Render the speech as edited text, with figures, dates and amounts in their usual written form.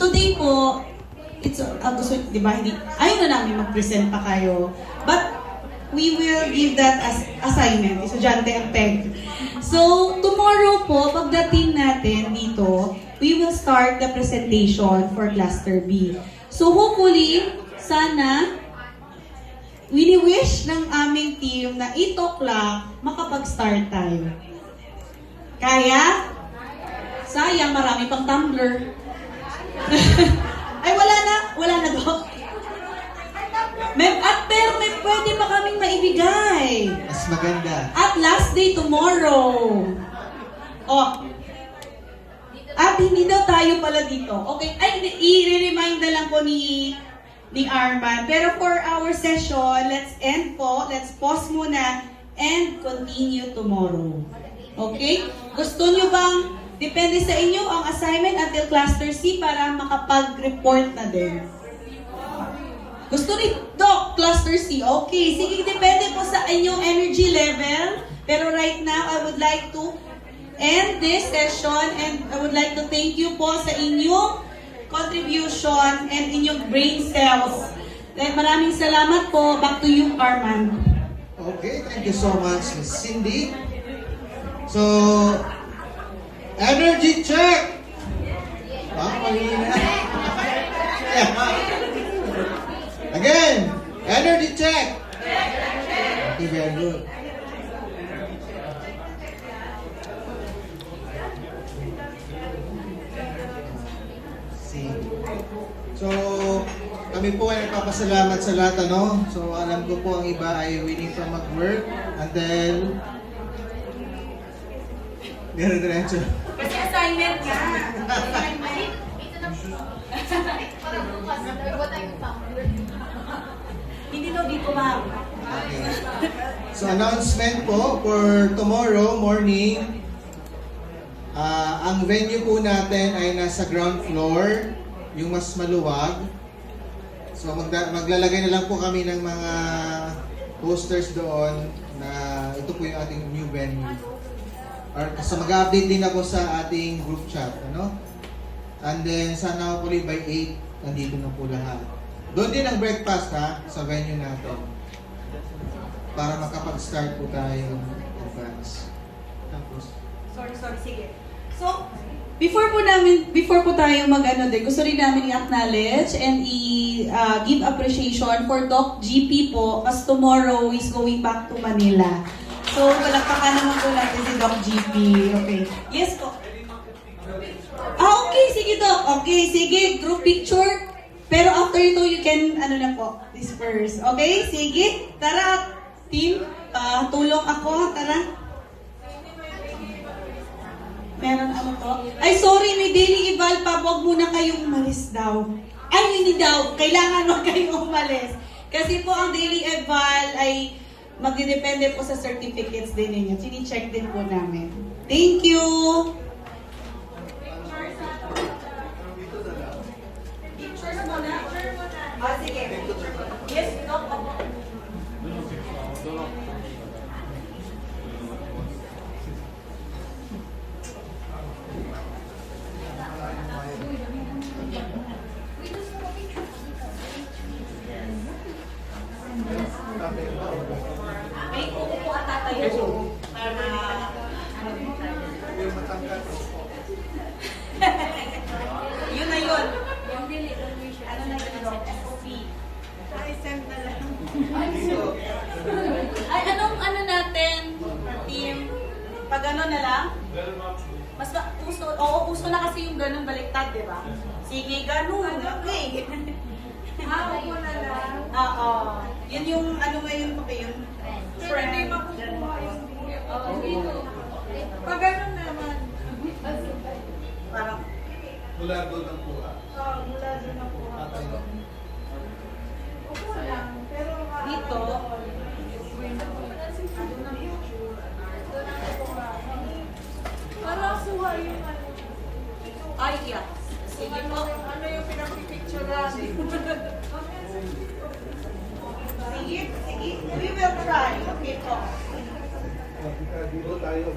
today po, it's, gusto, di ba, hindi, ayaw na namin mag-present pa kayo. But, we will give that as assignment. Estudyante ang PEG. So, tomorrow po, pagdating natin dito, we will start the presentation for Cluster B. So, hopefully, sana, wini-wish ng aming team na 8 o'clock makapag-start tayo. Kaya? Sayang, marami pang tumbler. Ay, wala na Doc. Pero may pwede pa kaming maibigay. Mas maganda. At last day tomorrow. Oh. At hindi daw tayo pala dito. Okay, ay, i-remind na lang po ni Arman. Pero for our session, let's end po. Let's pause muna and continue tomorrow. Okay? Gusto nyo bang, depende sa inyo, ang assignment until Cluster C para makapag-report na din? Gusto ni Doc, Cluster C. Okay, sige, depende po sa inyong energy level. Pero right now, I would like to end this session and I would like to thank you po sa inyong contribution and inyong brain cells. Maraming salamat po. Back to you, Arman. Okay, thank you so much, Ms. Cindy. So, energy check! Again, energy check! Okay, very good. So, kami po ay nagpapasalamat sa lahat, ano? So, alam ko po ang iba ay willing pa mag-work until dire-diretso. Kasi assignment nga. Assignment. Hindi daw dito, ma'am. Okay. So, announcement po for tomorrow morning. Ang venue po natin ay nasa ground floor, yung mas maluwag. So, maglalagay na lang po kami ng mga posters doon na ito po yung ating new venue. So, mag-update din ako sa ating group chat, ano? And then, sana hopefully by 8, nandito na po lahat. Doon din ang breakfast, ha, sa venue natin. Para makapag-start po tayo advance. Tapos, Sorry, sige. So, before po tayo mag-ano din, gusto rin namin i-acknowledge and give appreciation for Doc GP po, kasi tomorrow is going back to Manila. So, palakpakan naman po natin si Doc GP. Okay. Yes po. Okay, sige Doc. Okay, sige, group picture. Pero after ito, you can, disperse. Okay, sige. Tara, team. Tulong ako. Tara. Meron to? Ay, sorry, may daily eval pa. Huwag muna kayong umalis daw. Ay, hindi daw. Kailangan wag kayong umalis. Kasi po ang daily eval ay magdidepende po sa certificates din ninyo. Sini-check din po namin. Thank you! Pictures muna? Sige. Yes, Doc. May kuko at tatayo para yun na yun. Ano na yun? SOP. Ay, send na lang. Ay, anong natin, team? Pag ano na lang? Mas uso na kasi yung ganun baliktad, di ba? Sige, ganun. Okay. Ako na lang. Oo. Yun yung ngayon pa yun? Friend. Hindi makukuha yung video. Oo. Pag ganun naman. Parang mula doon ang kuha. Oo, mula doon ang kuha. Upo lang. Pero dito, parang suha yung ay, yeah. Sige po. Ano yung pinapipicture natin? Sige. We will try. Okay po. Dito tayo.